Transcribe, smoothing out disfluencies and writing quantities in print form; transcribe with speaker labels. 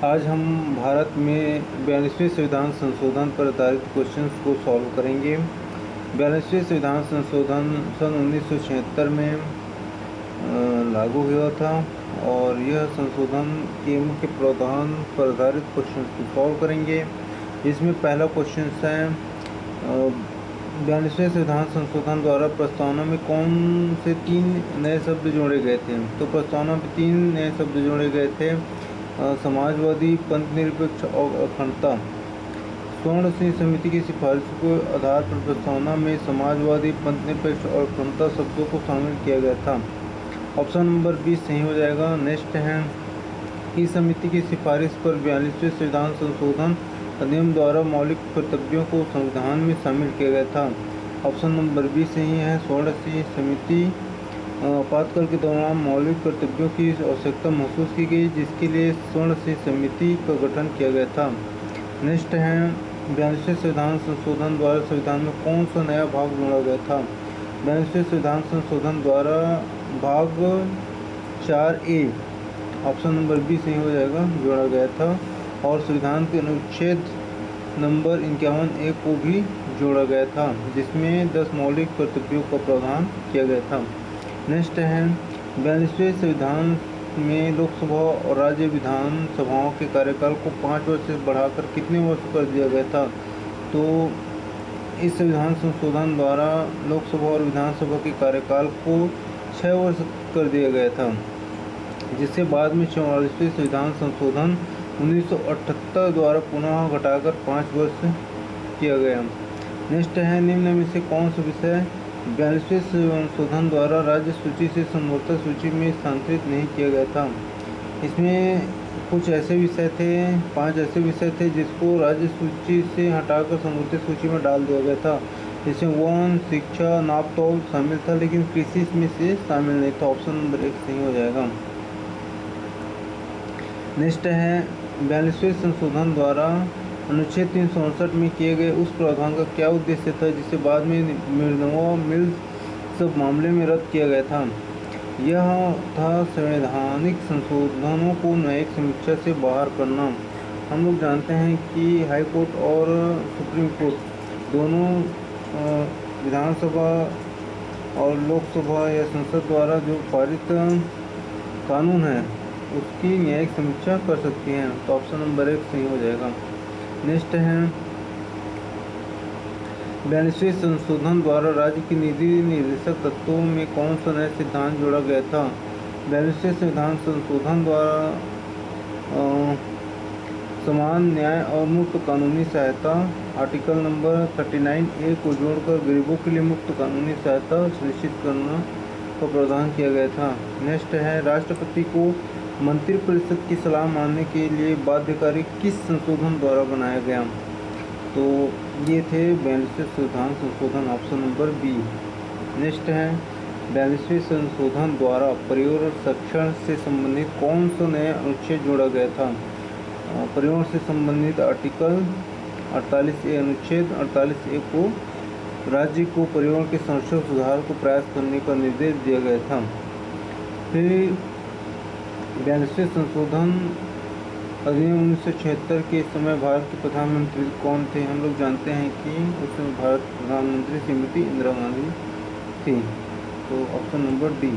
Speaker 1: आज हम भारत में 42वें संविधान संशोधन पर आधारित क्वेश्चंस को सॉल्व करेंगे। 42वें संविधान संशोधन सन 1976 में लागू हुआ था और यह संशोधन के मुख्य प्रावधान पर आधारित क्वेश्चंस को सॉल्व करेंगे। इसमें पहला क्वेश्चन है 42वें संविधान संशोधन द्वारा प्रस्तावना में कौन से 3 नए शब्द जोड़े गए थे। तो प्रस्तावना में 3 नए शब्द जोड़े गए थे, समाजवादी, पंथनिरपेक्ष और अखंडता। स्वर्ण सिंह समिति की सिफारिश के आधार पर प्रस्तावना में समाजवादी, पंथनिरपेक्ष और अखंडता शब्दों को शामिल किया गया था। ऑप्शन नंबर 20 सही हो जाएगा। नेक्स्ट है कि समिति की सिफारिश पर 42वें संविधान संशोधन अधिनियम द्वारा मौलिक कर्तव्यों को संविधान में शामिल किया गया था। ऑप्शन नंबर 20 सही है। स्वर्ण सिंह समिति आपातकाल के दौरान मौलिक कर्तव्यों की आवश्यकता महसूस की गई, जिसके लिए स्वर्ण सिंह समिति का गठन किया गया था। नेक्स्ट है 42वें संविधान संशोधन द्वारा संविधान में कौन सा नया भाग जोड़ा गया था। 42वें संविधान संशोधन द्वारा भाग 4A ऑप्शन नंबर 20 सही हो जाएगा जोड़ा गया था और संविधान के अनुच्छेद नंबर 51A को भी जोड़ा गया था, जिसमें 10 मौलिक कर्तव्यों का प्रावधान किया गया था। नेक्स्ट है 42वें संविधान में लोकसभा और राज्य विधानसभाओं के कार्यकाल को 5 वर्ष से बढ़ाकर कितने वर्ष कर दिया गया था। तो इस संविधान संशोधन द्वारा लोकसभा और विधानसभा के कार्यकाल को 6 वर्ष कर दिया गया था, जिससे बाद में 44वें संविधान संशोधन 1978 द्वारा पुनः घटाकर 5 वर्ष किया गया। नेक्स्ट है निम्न में से कौन सा विषय 42वें संशोधन द्वारा राज्य सूची से समवर्ती सूची में स्थानांतरित नहीं किया गया था। इसमें कुछ ऐसे विषय थे, 5 ऐसे विषय थे जिसको राज्य सूची से हटाकर समवर्ती सूची में डाल दिया गया था। जिसमें वन, शिक्षा, नापतोल शामिल था, लेकिन कृषि इसमें से शामिल नहीं था। ऑप्शन नंबर 1 सही हो जाएगा। नेक्स्ट है 42वें संशोधन द्वारा अनुच्छेद 368 में किए गए उस प्रावधान का क्या उद्देश्य था, जिसे बाद में मिर्नवा मिल्स सब मामले में रद्द किया गया था। यह था संवैधानिक संशोधनों को न्यायिक समीक्षा से बाहर करना। हम लोग जानते हैं कि हाई कोर्ट और सुप्रीम कोर्ट दोनों विधानसभा और लोकसभा या संसद द्वारा जो पारित कानून है उसकी न्यायिक समीक्षा कर सकती हैं। तो ऑप्शन नंबर 1 सही हो जाएगा। नेक्स्ट है 42वें संशोधन द्वारा राज्य की नीति निर्देशक तत्वों में कौन सा नया सिद्धांत जोड़ा गया था। 42वें संविधान संशोधन द्वारा समान न्याय और मुफ्त कानूनी सहायता आर्टिकल नंबर 39A को जोड़कर गरीबों के लिए मुफ्त कानूनी सहायता सुनिश्चित करना का प्रावधान किया गया था। नेक्स्ट है राष्ट्रपति को मंत्रिपरिषद की सलाह मानने के लिए बाध्यकारी किस संशोधन द्वारा बनाया गया। तो ये थे 42वें संविधान संशोधन, ऑप्शन नंबर बी। नेक्स्ट है 42वें संशोधन द्वारा पर्यावरण संरक्षण से संबंधित कौन सा नया अनुच्छेद जोड़ा गया था। पर्यावरण से संबंधित आर्टिकल 48A अनुच्छेद 48A को राज्य को पर्यावरण के संरक्षण सुधार को प्रयास करने का निर्देश दिया गया था। फिर 42वें संशोधन अधिनियम 1976 के समय भारत के प्रधानमंत्री कौन थे। हम लोग जानते हैं कि उस समय भारत प्रधानमंत्री श्रीमती इंदिरा गांधी थी। तो ऑप्शन नंबर डी।